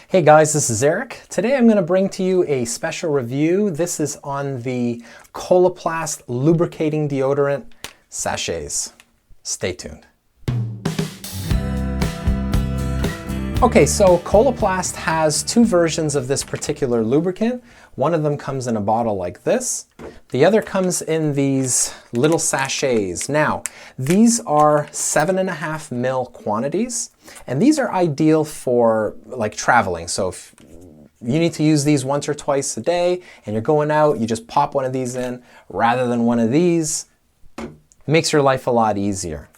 Hey guys, this is Eric. Today I'm going to bring to you a special review. This is on the Coloplast Lubricating Deodorant Sachets. Stay tuned. Okay, so Coloplast has two versions of this particular lubricant. One of them comes in a bottle like this. The other comes in these little sachets. Now, these are 7.5 ml quantities, and these are ideal for like traveling. So if you need to use these once or twice a day and you're going out, you just pop one of these in rather than one of these. Makes your life a lot easier.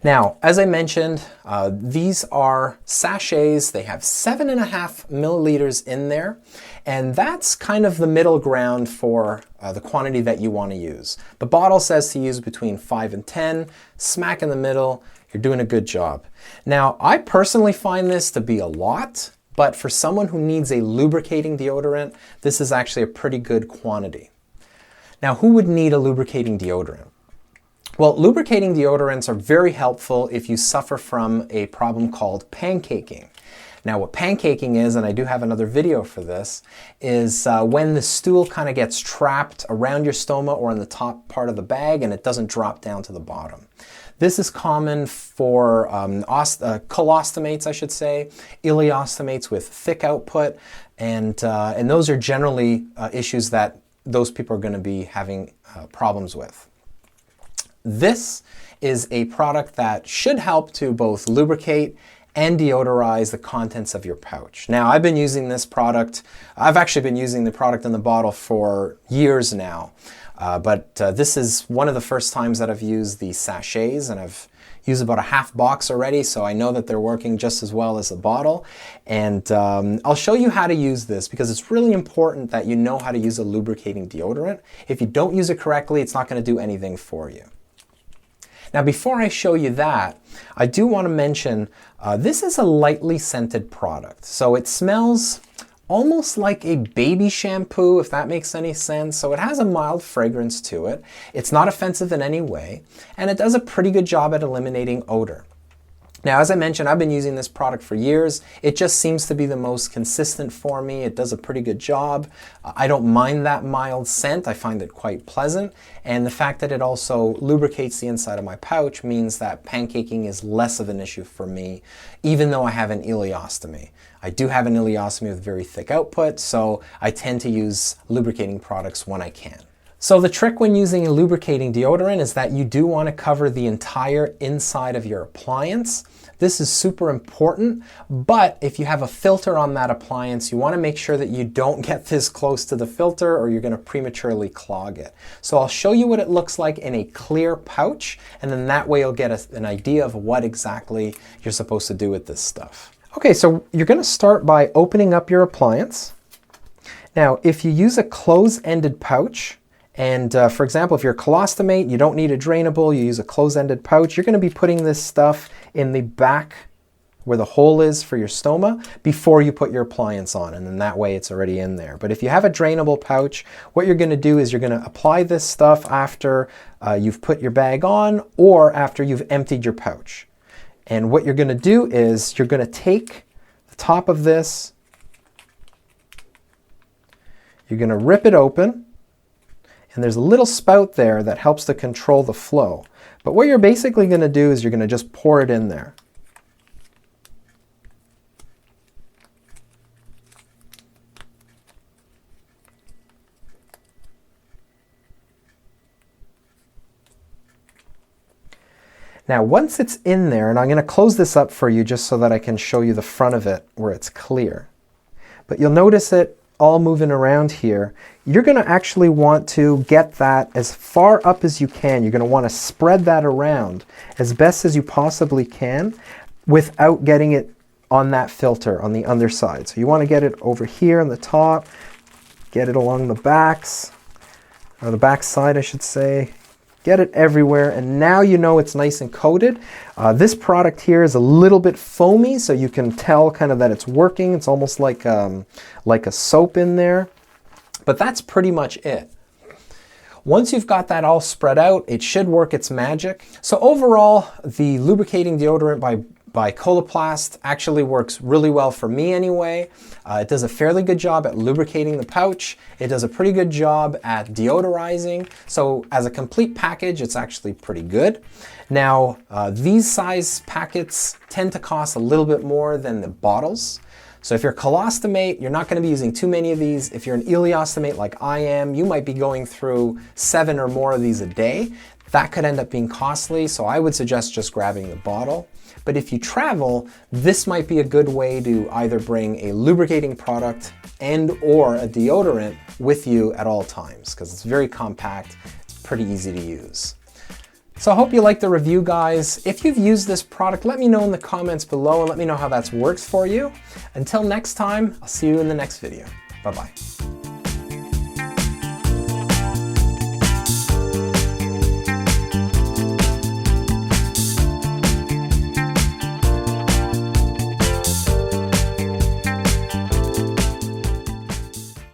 Now, as I mentioned, these are sachets. They have 7.5 milliliters in there, and that's kind of the middle ground for the quantity that you want to use. The bottle says to use between 5 and 10, smack in the middle, you're doing a good job. Now, I personally find this to be a lot, but for someone who needs a lubricating deodorant, this is actually a pretty good quantity. Now, who would need a lubricating deodorant? Well, lubricating deodorants are very helpful if you suffer from a problem called pancaking. Now, what pancaking is, and I do have another video for this, is when the stool kind of gets trapped around your stoma or in the top part of the bag and it doesn't drop down to the bottom. This is common for colostomates, I should say, ileostomates with thick output, and those are generally issues that those people are going to be having problems with. This is a product that should help to both lubricate and deodorize the contents of your pouch. Now, I've been using this product. I've actually been using the product in the bottle for years now, but this is one of the first times that I've used the sachets, and I've used about a half box already, so I know that they're working just as well as the bottle. And I'll show you how to use this because it's really important that you know how to use a lubricating deodorant. If you don't use it correctly, it's not going to do anything for you. Now, before I show you that, I do want to mention this is a lightly scented product. So it smells almost like a baby shampoo, if that makes any sense. So it has a mild fragrance to it. It's not offensive in any way, and it does a pretty good job at eliminating odor. Now, as I mentioned, I've been using this product for years. It just seems to be the most consistent for me. It does a pretty good job. I don't mind that mild scent. I find it quite pleasant. And the fact that it also lubricates the inside of my pouch means that pancaking is less of an issue for me, even though I have an ileostomy. I do have an ileostomy with very thick output, so I tend to use lubricating products when I can. So the trick when using a lubricating deodorant is that you do want to cover the entire inside of your appliance. This is super important, but if you have a filter on that appliance, you want to make sure that you don't get this close to the filter or you're going to prematurely clog it. So I'll show you what it looks like in a clear pouch, and then that way you'll get an idea of what exactly you're supposed to do with this stuff. Okay, so you're going to start by opening up your appliance. Now, if you use a closed-ended pouch, and for example, if you're a colostomate, you don't need a drainable, you use a closed-ended pouch, you're going to be putting this stuff in the back where the hole is for your stoma before you put your appliance on, and then that way it's already in there. But if you have a drainable pouch, what you're going to do is you're going to apply this stuff after you've put your bag on or after you've emptied your pouch. And what you're going to do is you're going to take the top of this, you're going to rip it open, and there's a little spout there that helps to control the flow. But what you're basically going to do is you're going to just pour it in there. Now, once it's in there, and I'm going to close this up for you just so that I can show you the front of it where it's clear. But you'll notice it all moving around here. You're going to actually want to get that as far up as you can. You're going to want to spread that around as best as you possibly can without getting it on that filter on the underside. So you want to get it over here on the top, get it along the backs, or the back side I should say. Get it everywhere, and now you know it's nice and coated. This product here is a little bit foamy, so you can tell kind of that it's working. It's almost like a soap in there, but that's pretty much it. Once you've got that all spread out, it should work its magic. So overall, the lubricating deodorant by by Coloplast actually works really well for me anyway. It does a fairly good job at lubricating the pouch. It does a pretty good job at deodorizing. So as a complete package, it's actually pretty good. Now, these size packets tend to cost a little bit more than the bottles. So if you're a colostomate, you're not going to be using too many of these. If you're an ileostomate like I am, you might be going through 7 or more of these a day. That could end up being costly, so I would suggest just grabbing the bottle. But if you travel, this might be a good way to either bring a lubricating product and or a deodorant with you at all times, because it's very compact, it's pretty easy to use. So I hope you liked the review, guys. If you've used this product, let me know in the comments below and let me know how that's worked for you. Until next time, I'll see you in the next video. Bye-bye.